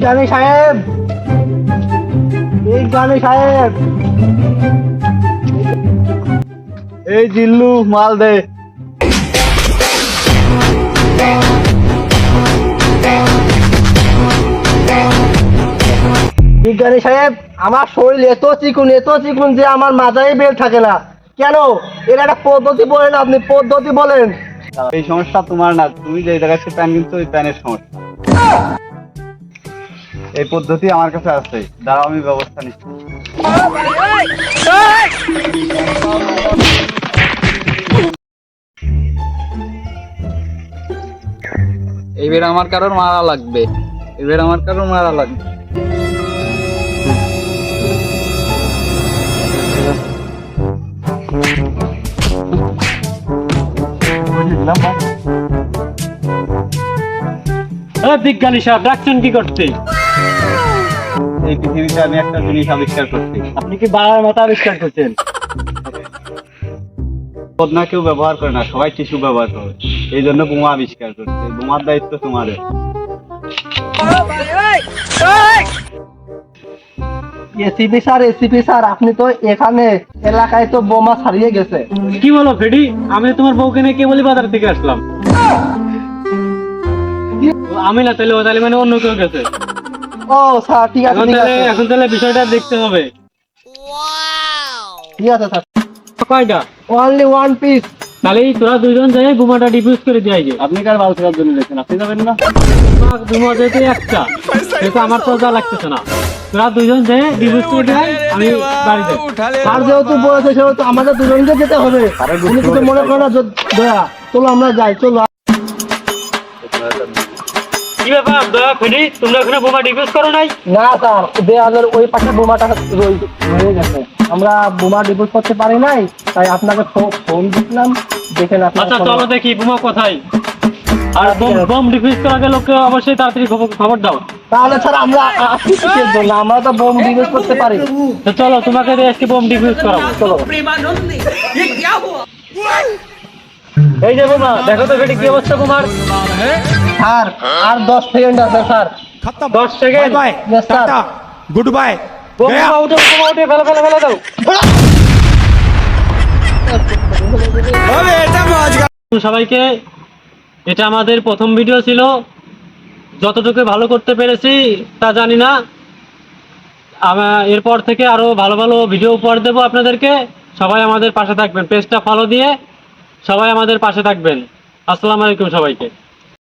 বিজ্ঞানী সাহেব, বিজ্ঞানী সাহেব, এই জিল্লু মাল দে। বিজ্ঞানী সাহেব, আমার শরীর এত চিকুন যে আমার মাথায় বের থাকে না কেন? এর একটা পদ্ধতি বলেন, আপনি পদ্ধতি বলেন। এই সমস্যা তোমার না, তুমি যে জায়গায় প্যান কিনছো ওই প্যানের সমস্যা। এই পদ্ধতি আমার কাছে আছে, দাঁড়াও আমি ব্যবস্থা নিচ্ছি। এবার আমার কারোর মারা লাগবে, এবার আমার কারোর মারা লাগবে। বিজ্ঞানী সাহেব ডাকছেন কি করতে? এই পৃথিবীতে আমি একটা জিনিস আবিষ্কার করছি। আপনি কি বাড়ার মতো আবিষ্কার করছেন? পদ্মা কেউ ব্যবহার করে না, সবাই টিস্যু ব্যবহার করে। এই জন্য বোমা আবিষ্কার করছে। বোমার দায়িত্ব তোমাদের। এসিপি স্যার, আপনি তো এখানে এলাকায় তো বোমা ছাড়িয়ে গেছে। কি বলো ফেডি? আমি তোমার বউকে নিয়ে কেবলই বাজার থেকে আসলাম। আমি না, তাহলে মানে অন্য কেউ গেছে। ও স্যার, ঠিক আছে, এখন তাহলে বিষয়টা দেখতে হবে। ঠিক আছে স্যার। কয়টা? Only one piece. তাহলে তোরা দুইজন যাই বোমাটা ডিফিউজ করে দিয়ে আইবে। আপনি কার মাল ফেরার জন্য লেখেন? আপনি যাবেন না? বোমা যেহেতু একটা, সেহেতু আমার তো যা লাগতেছে না। তোরা দুইজন যাই ডিফিউজ করে দিয়ে আমি বাড়িতে। স্যার যেহেতু বলেছে সেহেতু আমাদের দুজনকে যেতে হবে। তুমি কিছু মনে করো না দয়া, চলো আমরা যাই, চলো। কি ব্যাপার দয়া ফেডি, তোমরা এখানে বোমা ডিফিউজ করো নাই? না স্যার, দেয়ালের ওই পাশে বোমাটা রয়ে গেছে, আমরা বোমা ডিপোজ করতে পারি নাই, তাই আপনাকে ফোন দিলাম, দেখেন। আচ্ছা চলো দেখি বোমা কোথায়। আর বোম ডিফিউজ করার আগে লোককে অবশ্যই তাড়াতাড়ি খবর দাও। তাহলে স্যার আমরা আমরা তো বোম ডিপোজ করতে পারি। তো চলো, তোমাকে আজকে বোম ডিফিউজ করাবো, চলো। এই যে বোমা, দেখো তো ফেডি কি অবস্থা বোমার। স্যার আর 10 সেকেন্ড আছে sir. 10 second? Yes, sir. Good bye. বোমা উঠে ফেলে দাও। সবাইকে, এটা আমাদের প্রথম ভিডিও ছিল, যতটুকু ভালো করতে পেরেছি তা জানি না। এরপর থেকে আরো ভালো ভালো ভিডিও উপহার দেবো আপনাদেরকে। সবাই আমাদের পাশে থাকবেন, পেজটা ফলো দিয়ে সবাই আমাদের পাশে থাকবেন। আসসালামু আলাইকুম সবাইকে।